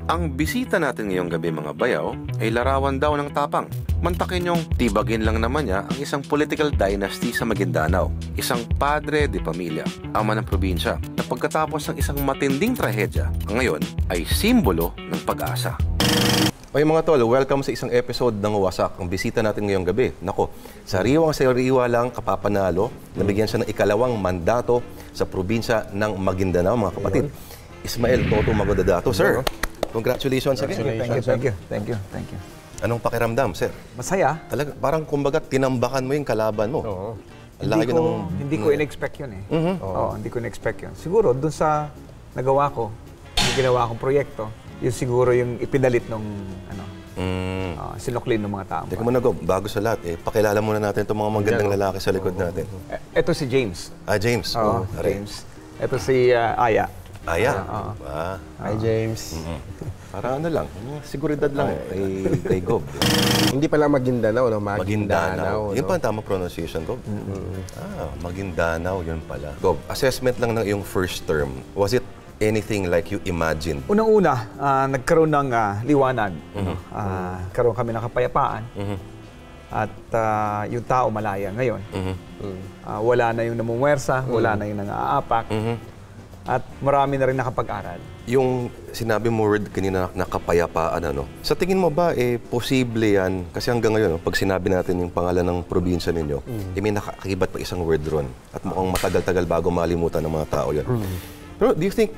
Ang bisita natin ngayong gabi mga bayaw ay larawan daw ng tapang. Mantakin yung tibagin lang naman niya ang isang political dynasty sa Maguindanao. Isang padre de pamilya, ama ng probinsya, na pagkatapos ng isang matinding trahedya, ngayon ay simbolo ng pag-asa. Okay mga tol, welcome sa isang episode ng Wasak. Ang bisita natin ngayong gabi, nako, sariwang-sariwa lang kapapanalo, nabigyan siya ng ikalawang mandato sa probinsya ng Maguindanao, mga kapatid. Ismael Toto Magodadato, sir. Congratulations again. Thank you. Anong pakiramdam, sir? Masaya. Talaga, parang kumbaga tinambakan mo yung kalaban mo. Oo. Hindi ko in-expect yun eh. Oo, hindi ko in-expect yun. Siguro, dun sa nagawa ko, yung ginawa kong proyekto, yun siguro yung ipinalit nung sinuklin ng mga tao. Teka muna, Gob, bago sa lahat, pakilala muna natin itong mga magandang lalaki sa likod natin. Ito si James. James. James. Ito si Aya. Aya? Hi, James. Para ano lang, seguridad lang kay Gob. Hindi pala Maguindanao, no? Maguindanao. Yun pa ang tamang pronunciation, Gob? Maguindanao, yun pala. Gob, assessment lang ng iyong first term. Was it anything like you imagined? Unang-una, nagkaroon ng liwanag. Karoon kami ng kapayapaan. At yung tao malaya ngayon. Wala na yung namumwersa, wala na yung nang-aapak. At marami na rin nakapag-aral. Yung sinabi mo word kanina na kapayapaan, sa tingin mo ba, posible yan? Kasi hanggang ngayon, pag sinabi natin yung pangalan ng probinsya ninyo, may nakakibat pa isang word ron. At mukhang matagal-tagal bago malimutan ng mga tao yan. Pero do you think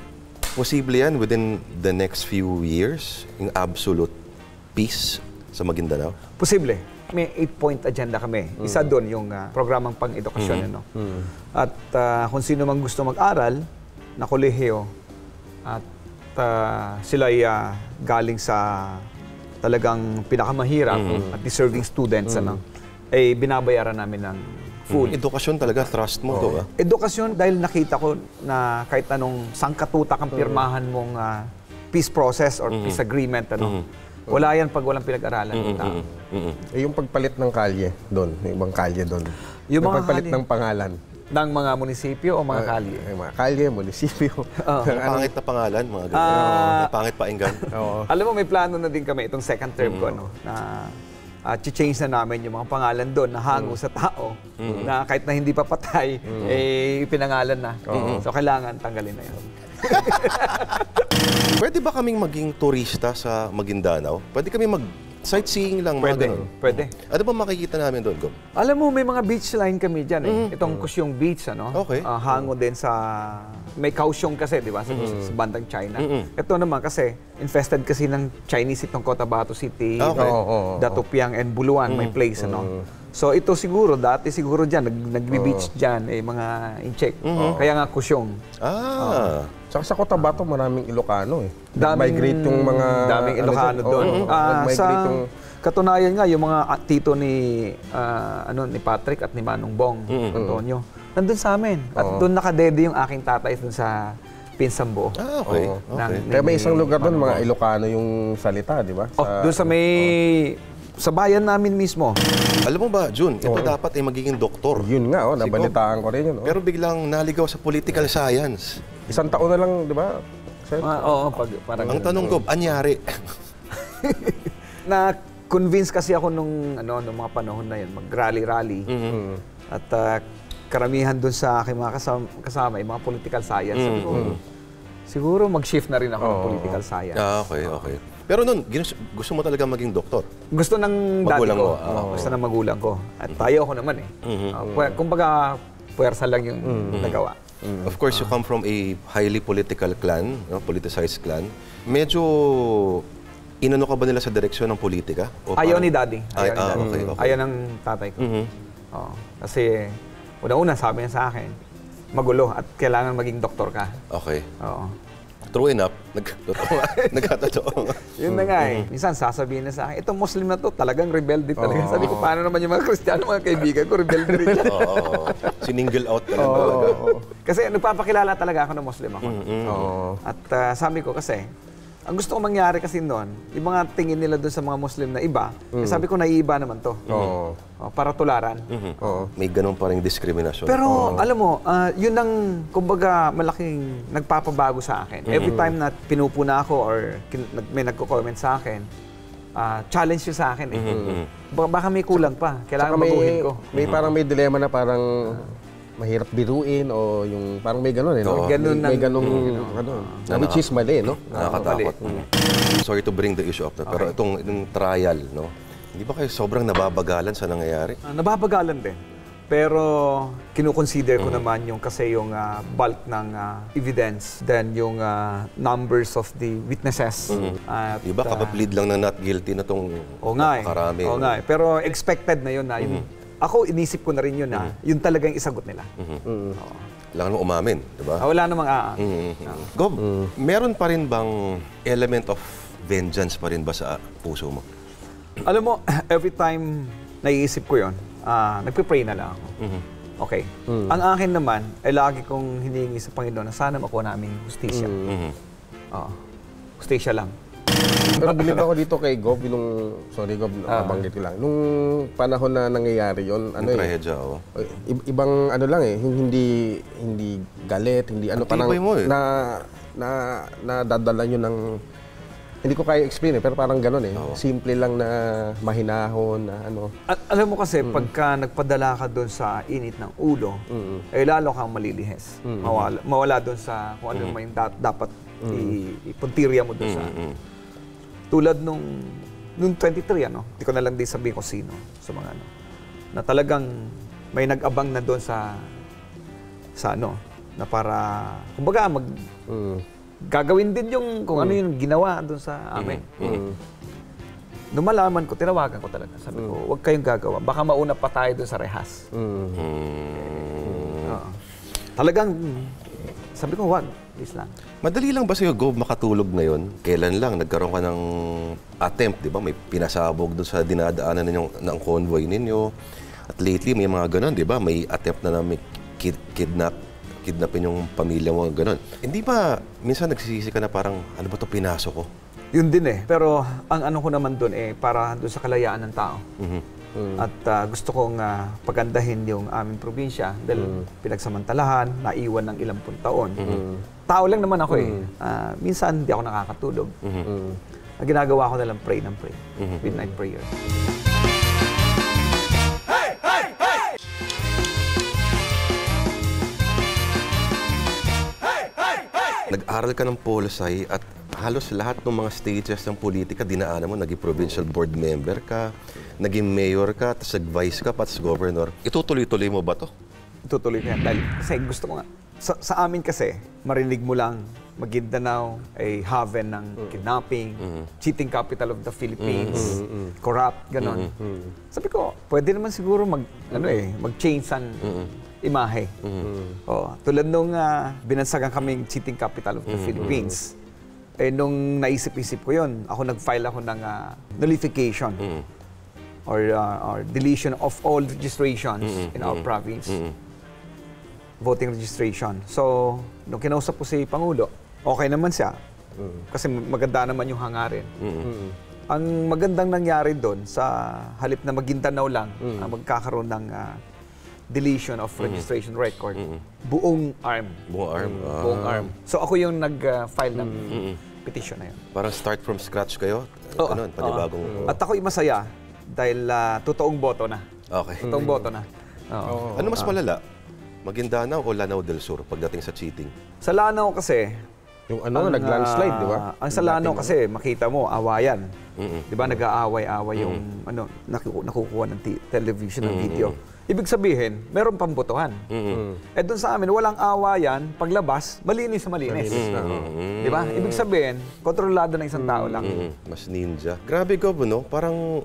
posible yan within the next few years, yung absolute peace sa Maguindanao? Posible. May 8-point agenda kami. Isa doon yung programang pang-edukasyon. At kung sino mang gusto mag-aral, na kolehiyo at sila ay galing sa talagang pinakamahirap at deserving students, ay binabayaran namin ng full. Edukasyon talaga, trust mo to. Edukasyon dahil nakita ko na kahit anong sangkatutak ang pirmahan mong peace process or peace agreement, wala yan pag walang pinag-aralan ng tao. Yung pagpalit ng kalye doon, yung ibang kalye doon. Yung mga pagpalit ng pangalan. Ng mga munisipyo o mga kalye? Mga kalye, munisipyo. Pangit na pangalan, mga ganyan. Pangit painggan. Alam mo, may plano na din kami itong second term ko, na change na namin yung mga pangalan doon na hango sa tao, na kahit na hindi pa patay, ipinangalan na. So, kailangan tanggalin na yun. Pwede ba kaming maging turista sa Maguindanao? Pwede kami sightseeing lang, Pwede. Ano ba makikita namin doon, Gob? Alam mo, may mga beach line kami dyan Itong Kaohsiung Beach, Okay. Hango din sa... May Kaohsiung kasi, di ba? Sa bandang China. Ito naman kasi, infested kasi ng Chinese itong Cotabato City, Datupiang and Buluan, may place, So ito siguro, dati siguro dyan, nagbe-beach dyan, mga incheck. Kaya nga Kaohsiung. Saka sa Cotabato, maraming Ilocano Nag-migrate yung mga... Daming Ilocano doon. Katunayan nga, yung mga tito ni Patrick at ni Manong Bong, Antonio, nandun sa amin. At doon nakadede yung aking tatay doon sa Pinsambo. Okay. Kaya may isang lugar doon, mga Ilocano yung salita, di ba? Doon sa may... Sa bayan namin mismo. Alam mo ba, Jun, ito dapat ay magiging doktor. Yun nga, nabalitaan ko rin yun. Pero biglang naligaw sa political science. Isang taon na lang, di ba? Parang... Ang tanong ko, anyari? Na-convince kasi ako nung mga panahon na yun, mag-rally-rally. At karamihan dun sa aking mga kasama, yung mga political science. Siguro mag-shift na rin ako ng political science. Okay. Pero nun, gusto mo talaga maging doktor? Gusto ng dati ko. Gusto ng magulang ko. At tayo ko naman kumbaga, puwersa lang yung nagawa. Of course, you come from a highly political clan, politicized clan. Medyo inano ka ba nila sa direksyon ng politika? Ayaw ni Daddy. Okay. Ayaw ng tatay ko. Kasi, una-una sabi niya sa akin, magulo at kailangan maging doktor ka. Okay. True enough, nagkatotoo. Yun na nga Minsan sasabihin na sa akin, itong Muslim na to talagang rebelde talaga. Sabi ko, paano naman yung mga Kristiyano, mga kaibigan ko, rebelde rin yan. Siningle out ka lang talaga. Kasi nagpapakilala talaga ako na Muslim ako. At sabi ko kasi, Ang gusto ko mangyari kasi noon, yung mga tingin nila doon sa mga Muslim na iba, sabi ko naiiba naman to. Oo. Para tularan. Oo. May ganun pa rin diskriminasyon. Pero alam mo, yun ang kumbaga malaking nagpapabago sa akin. Every time na pinupuna ako or may nagko-comment sa akin, challenge yun sa akin eh. Baka may kulang pa. Kailangan baguhin ko. May parang may dilema na parang mahirap biruin o yung parang may gano'n eh, no? May ganung ano, which is mali, no? Nakakatakot. Sorry to bring the issue up, pero itong trial, no? Hindi ba kayo sobrang nababagalan sa nangyayari? Nababagalan din. Pero kinukonsider ko naman yung kasi yung bulk ng evidence, then yung numbers of the witnesses. At, Di ba kapaplead lang ng not guilty na itong napakarami? Oo nga eh. Pero expected na yun na yung ako, inisip ko na rin yun na yun talaga yung isagot nila. Kailangan mo umamin, di ba? Wala namang Gob, meron pa rin bang element of vengeance pa rin ba sa puso mo? Alam mo, every time naiisip ko yun, nagpe-pray na lang ako. Okay. Ang akin naman, ay lagi kong hinihingi sa Panginoon na sana makuha namin hustisya. Hustisya lang. Pero bilib ako dito kay Gob, yung, sorry Gob, nabanggit ko lang. Nung panahon na nangyayari yun, ano trahedya, ibang ano lang eh, hindi galit, hindi ano, parang nadadala nyo ng, hindi ko kaya explain eh, pero parang gano'n eh. Simple lang na mahinahon, na ano. Alam mo kasi, pagka nagpadala ka doon sa init ng ulo, ay lalo kang malilihes. Mawala doon sa kung ano may dapat ipuntirya mo doon sa... Tulad nung 23, hindi ko na lang din sabihin ko sino sa mga na talagang may nag-abang na doon sa na para, kumbaga, gagawin din yung kung ano yung ginawa doon sa amin. Nung malaman ko, tinawagan ko talaga. Sabi ko, huwag kayong gagawa. Baka mauna pa tayo doon sa rehas. Talagang, sabi ko, wag. Please lang. Madali lang ba sa'yo, Gob, makatulog ngayon? Kailan lang nagkaroon ka ng attempt, di ba? May pinasabog doon sa dinadaanan ng convoy ninyo. At lately, may mga ganun, di ba? May attempt na may kidnapin yung pamilya mo, ganun. Hindi ba, minsan nagsisisi ka na parang, ano ba ito pinasok ko? Yun din eh. Pero ang ano ko naman doon eh, para doon sa kalayaan ng tao. At gusto kong pagandahin yung aming probinsya dahil pinagsamantalahan, naiwan ng ilang taon. Tao lang naman ako eh. Minsan hindi ako nakakatulog. Ang ginagawa ko na lang pray ng pray. Midnight prayer. Nag-aral ka ng Polsci at halos lahat ng mga stages ng politika dinaanan mo. Naging provincial board member ka, naging mayor ka, tapos nag-vice ka, tapos governor. Itutuloy-tuloy mo ba to? Itutuloy ko yan. Dahil kasi gusto ko nga, sa amin kasi, marinig mo lang, Maguindanao ay haven ng kidnapping, cheating capital of the Philippines, corrupt, ganon. Sabi ko, pwede naman siguro mag-change ang imahe. Tulad nung binansagan kaming cheating capital of the Philippines, nung naisip-isip ko yun, nag-file ako ng nullification or deletion of all registrations in our province. Voting registration. So, nung kinausap ko si Pangulo, okay naman siya. Kasi maganda naman yung hangarin. Ang magandang nangyari doon, sa halip na Maguindanao lang, magkakaroon ng deletion of registration record. Buong ARM. Buong ARM. So, ako yung nag-file ng petition na yun. Parang start from scratch kayo? Panibagong... At ako'y masaya dahil totoong boto na. Okay. Totoong boto na. Ano mas malala? Maguindanao o Lanao del Sur pagdating sa cheating? Sa Lanao kasi, yung nag-landslide, di ba? Ang sa Lanao kasi, makita mo, awayan. Di ba, nag-aaway-away yung nakukuha ng television, ng video. Ibig sabihin, meron pang botohan. Doon sa amin, walang awayan, paglabas, malinis na malinis. Di ba? Ibig sabihin, kontrolado ng isang tao lang. Mas ninja. Grabe, Gob, no? Parang,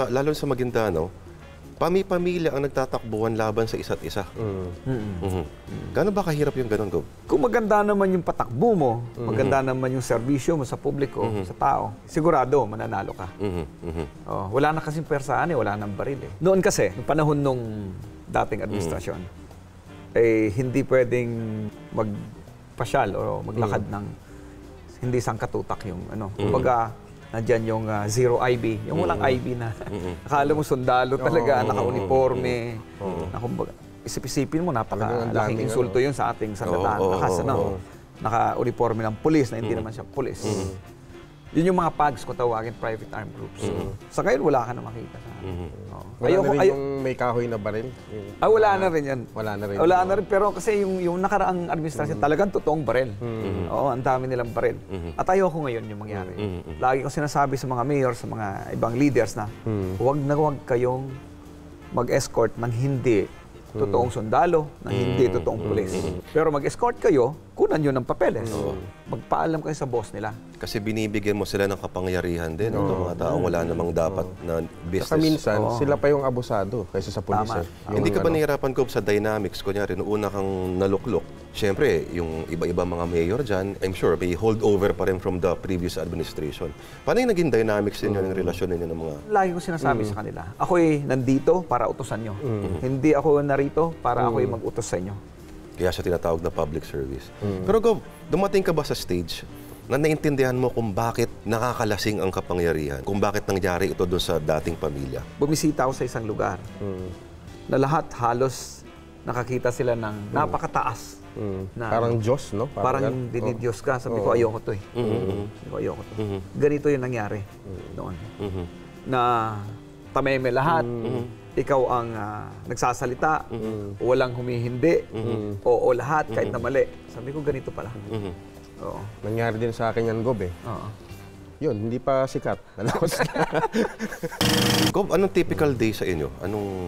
lalo sa Maguindanao, pamilya ang nagtatakbuhan laban sa isa't isa. Gano'n ba kahirap yung gano'n, Gob? Kung maganda naman yung patakbo mo, maganda naman yung serbisyo mo sa publiko, sa tao, sigurado mananalo ka. Wala na kasing persaan wala nang baril eh. Noon kasi, yung panahon nung dating administrasyon, hindi pwedeng magpasyal o maglakad ng hindi sangkatutak yung ano. Kumbaga, nandyan yung zero IB, yung walang IB na. Akala mo sundalo talaga, naka-uniforme. Na kumbaga, isip-isipin mo, napakalaking insulto yun sa ating sandataan. Naka-uniforme ng pulis na hindi naman siya pulis. Yun yung mga PAGs ko tawagin, private armed groups. Sa ngayon, wala ka na makita sa Wala na rin yung may kahoy na baril? Wala na rin yan. Wala na rin. Wala na rin, pero kasi yung nakaraang administrasyon, talagang totoong baril. Oo, ang dami nilang baril. At ayoko ngayon yung mangyari. Lagi ko sinasabi sa mga mayor, sa mga ibang leaders na huwag kayong mag-escort ng hindi totoong sundalo, ng hindi totoong pulis. Pero mag-escort kayo, kunan nyo ng papeles. Magpaalam kayo sa boss nila. Kasi binibigyan mo sila ng kapangyarihan din. Itong mga taong wala namang dapat na business. Saka minsan, sila pa yung abusado kaysa sa pulis. Hindi ka ba nahihirapan ko sa dynamics? Kunyari, noong una kang naluklok, siyempre, yung iba-iba mga mayor dyan, I'm sure, may holdover pa rin from the previous administration. Paano yung naging dynamics ninyo, yung relasyon ninyo ng mga... Lagi ko sinasabi sa kanila, ako'y nandito para utusan nyo. Hindi ako narito para ako'y mag-utos sa inyo. Kaya siya tinatawag na public service. Pero Gob, dumating ka ba sa stage na naintindihan mo kung bakit nakakalasing ang kapangyarihan? Kung bakit nangyari ito doon sa dating pamilya? Bumisita ako sa isang lugar na lahat halos nakakita sila ng napakataas. Na, parang Diyos, no? Parang dinidiyos ka. Sabi ko, ayoko to eh. Sabi ko, ayoko to. Ganito yung nangyari noon. Na tameme lahat. Ikaw ang nagsasalita, walang humihindi, oo lahat, kahit na mali. Sabi ko, ganito pala. Oo. Nangyari din sa akin yan, Gob, eh. Oo. Yun, hindi pa sikat. Gob, anong typical day sa inyo?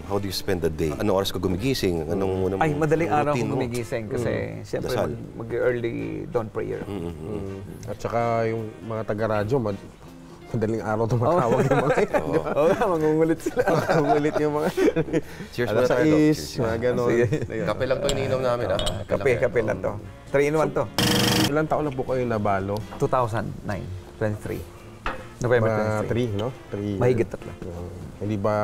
How do you spend the day? Anong oras ka gumigising? Ay, madaling araw akong gumigising kasi siyempre mag-early dawn prayer. At saka yung mga taga-radyo, madaling araw tumatawag yung mga yan. Oo, mangungulit sila. Mangungulit yung mga... Cheers muna tayo, mga ganon. Kape lang to ininom namin, ha? Kape lang to. 3-in-1 to. Ilang taon na po kayo nabalo? 2009, 23. November 23. 3, no? 3. Mahigit 3. Hindi ba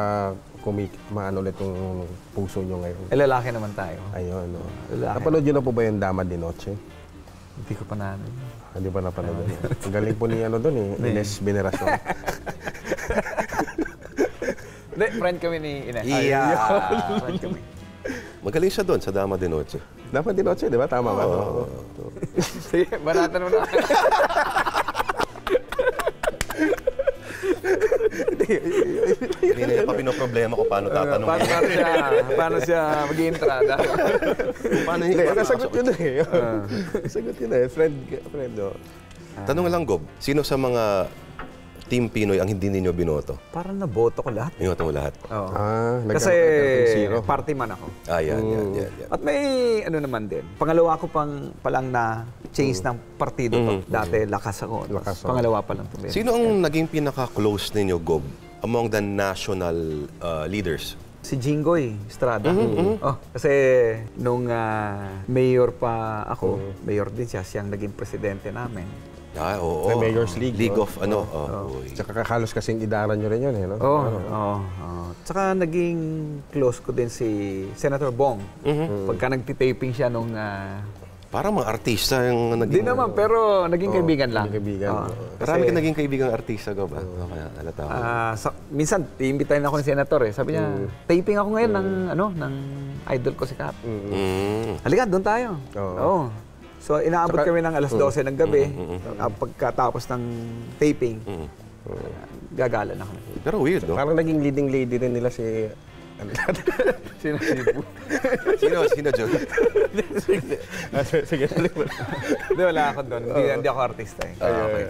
maano ulit yung puso nyo ngayon? Lalaki naman tayo. Ayun, no? Napanood nyo na po ba yung Dama de Noche? Hindi ko pa namin. Hindi pa napanood. Ang galing po ni doon eh. Ines Veneracion. Hindi, friend kami ni Ines. Friend kami. Magaling siya doon sa Dama de Noche. Dama de Noche, di ba? Tama ba? Sige, banatan mo na. Hindi na pa pinoproblema ko paano tatanungin. Paano siya mag-i-entrada. Paano niya? Nasagot yun eh. Nasagot yun eh. Friend. Tanong lang, Gob, sino sa mga Team Pinoy ang hindi ninyo binoto? Parang naboto ko lahat. Binoto mo lahat? Oo. Kasi party man ako. Yan. At may ano naman din. Pangalawa ko palang na change ng partido to. Dati lakas ako. Pangalawa pa lang to. Sino ang naging pinaka-close ninyo, Gob, among the national leaders? Si Jinggoy Estrada. Kasi nung mayor pa ako, mayor din siya, siyang naging presidente namin. Oo. Mayor's League. League of Tsaka halos kasing idaran nyo rin yun eh, no? Oo. Tsaka naging close ko din si Senator Bong. Pagka nagtitaping siya nung... Parang mga artista yung naging... Hindi naman, pero naging kaibigan lang. Marami ka naging kaibigang artista ko ba? Kaya halata ko. Minsan, iimbitahin ako ng senator eh. Sabi niya, taping ako ngayon ng idol ko si Kap. Halika, doon tayo. Oo. So, inaabot kami ng alas 12 ng gabi. Pagkatapos ng taping, gagala na kami. Pero weird, no? Parang naging leading lady rin nila si... Sino Cebu? Sino, Joe? Sige, Hindi, wala ako doon. Hindi ako artista eh. Okay.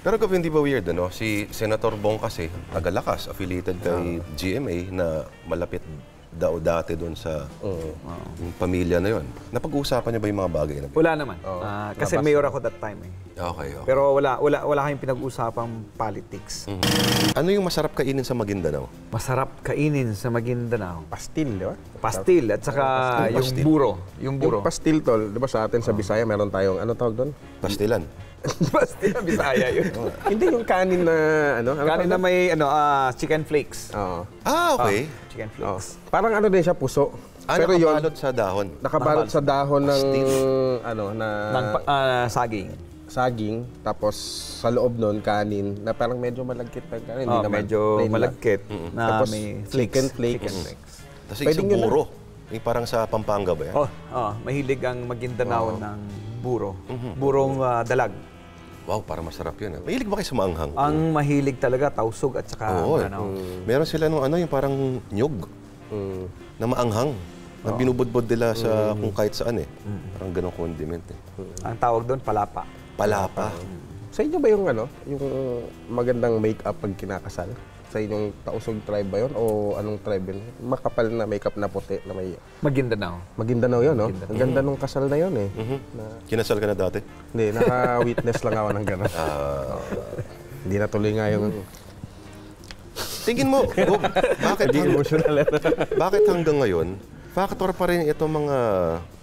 Pero kung hindi ba weird, ano? Si Senator Bong kasi, tagalakas, affiliated kay GMA na malapit daw dati doon sa yung pamilya na yon. Napag-uusapan niyo ba yung mga bagay na? Wala naman. Kasi mayor ako that time eh. Okay. Pero wala kayong pinag-usapang politics. Ano yung masarap kainin sa Maguindanao? Masarap kainin sa Maguindanao? Pastil, di ba? Pastil at saka yung buro. Yung pastil, tol, di ba sa atin sa Bisaya meron tayong, ano tawag doon? Pastilan. Pastil na Bisaya yun. Hindi yung kanin na, kanin na may, chicken flakes. Okay. Chicken flakes. Parang ano din siya, puso. Pero nakabalot sa dahon. Nakabalot sa dahon ng, saging. saging, tapos sa loob nun, kanin, na parang medyo malagkit pa yung kanin. Hindi naman medyo plain lang. malagkit na Tapos may chicken flakes. Chicken flakes. Tapos isang buro. Yung parang sa Pampanga ba yan? Mahilig ang Maguindanao ng buro. Burong dalag. Wow, parang masarap yun. Mahilig ba kayo sa maanghang? Ang mahilig talaga, tausog at saka Meron sila nung yung parang nyug na maanghang. Na binubudbod nila sa kung kahit saan Parang ganong condiment Ang tawag doon, palapa. Palapa. Sa inyo ba yung yung magandang make-up pag kinakasal? Sa inyong tausog tribe ba yun? O anong tribe yun? Makapal na make-up na puti na may... Maguindanao. Maguindanao yun, no? Ang ganda nung kasal na yun, eh. Kinasal ka na dati? Hindi, naka-witness lang ako ng gano'n. Hindi natuloy nga yung... Tingin mo, bakit hanggang ngayon, factor pa rin itong mga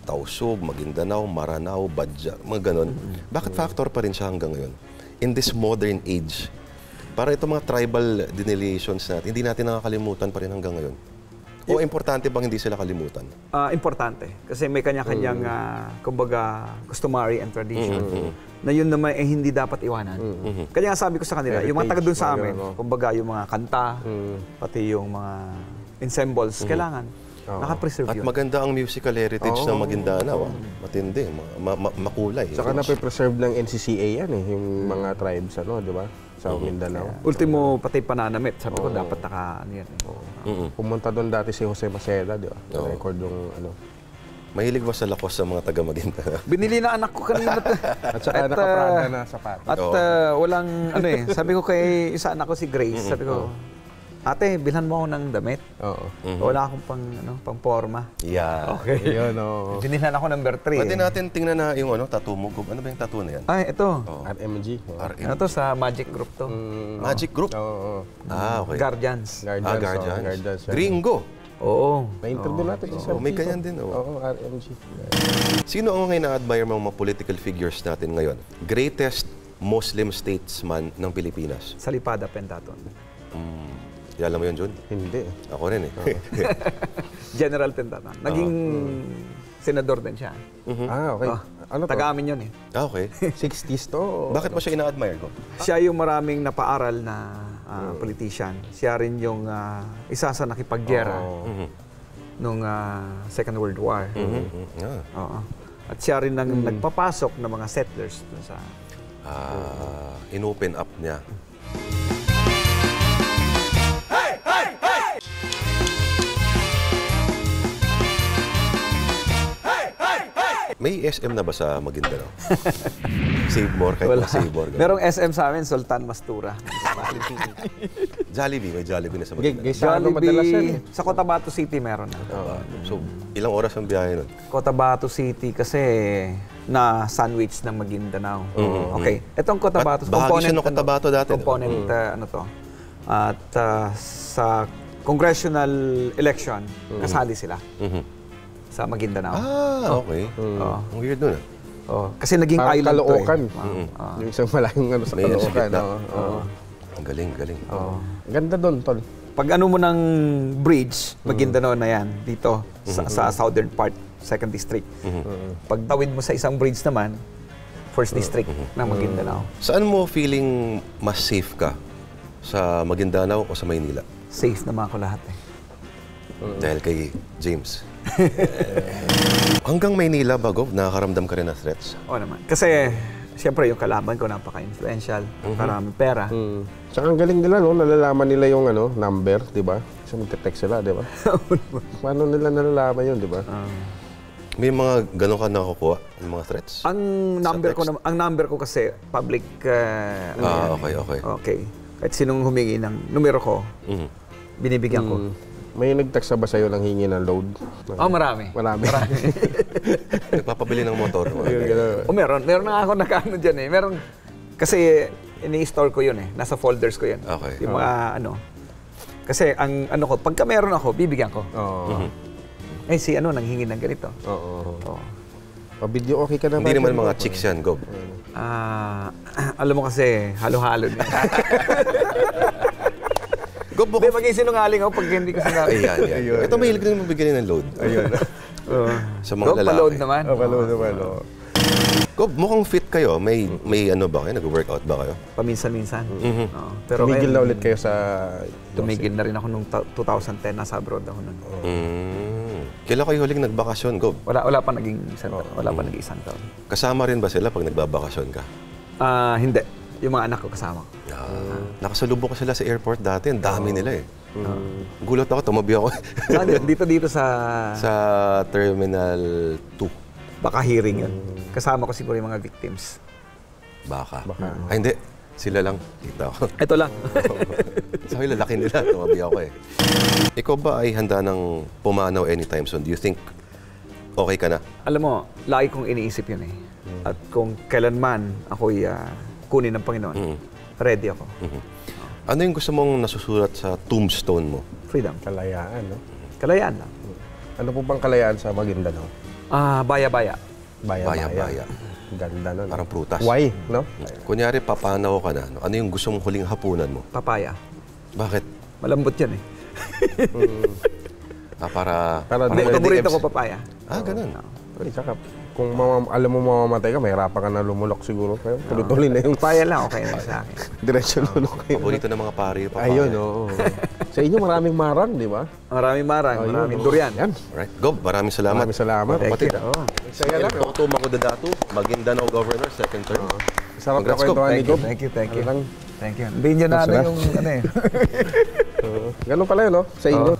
Tausug, Maguindanao, Maranao, Badja, mga ganon. Bakit factor pa rin siya hanggang ngayon? In this modern age, para itong mga tribal denominations natin, hindi natin nakakalimutan pa rin hanggang ngayon. O importante bang hindi sila kalimutan? Importante. Kasi may kanya-kanyang, kumbaga, customary and tradition na yun naman hindi dapat iwanan. Kaya nga sabi ko sa kanila, yung mga taga doon sa amin, kumbaga yung mga kanta, pati yung mga ensembles, kailangan nakapreserve yun. At maganda ang musical heritage ng Maguindanao. Matindi, makulay. Saka nape-preserve ng NCCA yan, yung mga tribes, di ba? Sa Mindanao. Ultimo, pati pananamit. Sabi ko, dapat yan. Pumunta doon dati si Jose Maceda, di ba? Record yung Mahilig ba sa lakos sa mga taga Maguindanao? Binili na anak ko kanina. At saka nakaprada na sapatos. At walang, sabi ko kay isa anak ko si Grace, sabi ko, ate, bilhan mo ako ng damit. Wala akong pang forma. Yeah. Okay. Yun, Binilhan ako number 3. Pwede natin tingnan na yung tattoo mo. Ano ba yung tattoo na yan? Ay, ito. RMG. Ito sa Magic Group to. Magic Group? Okay. Guardians. Guardians. Gringo? Oo. Na-interview natin siya. May ganyan din. Oo, RMG. Sino ang ngayon na-admire mga political figures natin ngayon? Greatest Muslim statesman ng Pilipinas? Salipada Pentaton. Alam mo yun, Jun? Hindi. Ako rin General Pentaton. Naging senador din siya. Okay. Ano to? Taga-amin yun Okay. 60s to? Bakit mo siya ina-admire ko? Siya yung maraming napaaral na politician. Siya rin yung isa sa nakipaggera nung Second World War. At siya rin ang nagpapasok ng mga settlers dun sa... in-open up niya. May SM na ba sa Maguindanao? Save more, kahit mga save more. Merong SM sa amin, Sultan Mastura. Jollibee, may Jollibee na sa Maguindanao. Jollibee, sa Cotabato City meron na. So, ilang oras ang biyahe nun? Cotabato City kasi na sandwich ng Maguindanao. Okay, itong Cotabato, bahagi siya ng Cotabato dati. Component, At sa congressional election, kasali sila. Sa Maguindanao. Okay. Ang weird nun. Kasi naging parang island Caloocan. to Yung isang malaking sa Caloocan. Ang galing. Ganda doon, Tol. Pag mo ng bridge, Maguindanao na yan, dito, sa southern part, 2nd District. Pag tawid mo sa isang bridge naman, 1st District ng Maguindanao. Saan mo feeling mas safe ka? Sa Maguindanao o sa Maynila? Safe naman ako lahat Dahil kay James. Hanggang Maynila ba, Gov, nakakaramdam ka rin ng threats? Oo naman. Kasi, siyempre, yung kalaban ko napaka-influential, maraming pera. Tsaka ang galing nila, nalalaman nila yung number, di ba? Kasi magte-text sila, di ba? Paano nila nalalaman yun, di ba? May mga gano'n ka nakukuha, yung mga threats? Ang number ko kasi, public, okay. Kahit sinong humingi ng numero ko, binibigyan ko. May nag-text ba sa'yo ng hingi ng load? Marami. Nagpapabili ng motor. Meron. Meron na ako nakano dyan Meron, kasi ini-store ko yun nasa folders ko yun. Okay. Yung mga kasi ang ko, pagka meron ako, bibigyan ko. Nanghingi ng ganito. Video okay ka na ba? Hindi naman mga chicks yan, Gov. Alam mo kasi, halo-halo na. Hindi, mag-isinungaling ako pag hindi ko sinungaling. Ito mahilig na magbigay ng load. Sa mga lalaki. Pa-load naman. Pa-load naman. Gob, mukhang fit kayo. May ano ba kayo? Nag-workout ba kayo? Paminsan-minsan. Oo. Tumigil na ngayon, ulit kayo sa... Tumigil na rin ako nung 2010, nasa abroad ako nun. Kailan kayo huling nagbakasyon, Gob? Wala pa naging isang taon. Wala pa naging isang taon. Kasama rin ba sila pag nagbabakasyon ka? Hindi. Yung mga anak ko kasama ko. Nakasalubong ko sila sa airport dati. Ang dami nila eh. Gulat ako, tumabi ako. Saan yun? Dito sa... sa Terminal 2. Baka hearing yun. Kasama ko siguro yung mga victims. Baka. Ay, hindi. Sila lang. Kita ko. Ito lang. Sa lalaki nila, tumabi ako eh. Ikaw ba ay handa ng pumanaw anytime soon? Do you think okay ka na? Alam mo, lagi kong iniisip yun eh. At kung kailanman ako'y kunin ng Panginoon, ready ako. Ano yung gusto mong nasusulat sa tombstone mo? Freedom. Kalayaan, no? Kalayaan lang. Ano po bang kalayaan sa Maguindanao? Baya-baya. Baya-baya. Ganda nun. Parang prutas. Why, no? Kunyari, papanaw ka na. Ano yung gusto mong huling hapunan mo? Papaya. Bakit? Malambot yan eh. Para Paborito ko papaya. ganun. Ay, saka, kung alam mo mamamatay ka, mahirapan ka na lumulok siguro. Kaya tuloy-tuloy na yung Papaya lang, okay na sa akin. diretso lulok kayo. Paborito ng mga pari yung papaya. Ayun, oo. Sa inyo, maraming marang, di ba? Maraming marang, maraming durian. Yan. Alright. Gob, maraming salamat. Maraming salamat. Kapatid. Saya lang. Ito Magudadatu, Maguindanao Governor, second term. Sarap na Congrats, Gob. kwentuhan ni Gob. Thank you. Ano lang, Thank you. Hindi na yung ano eh. ganun pala yun, no? Sa inyo.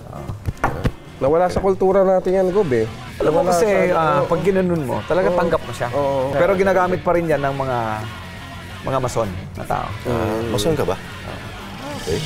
Nawala sa kultura natin yan, Gob, eh. Alam mo kasi, pag ginanon mo, talaga tanggap mo siya. Pero ginagamit pa rin yan ng mga mason na tao. Mason ka ba? Okay.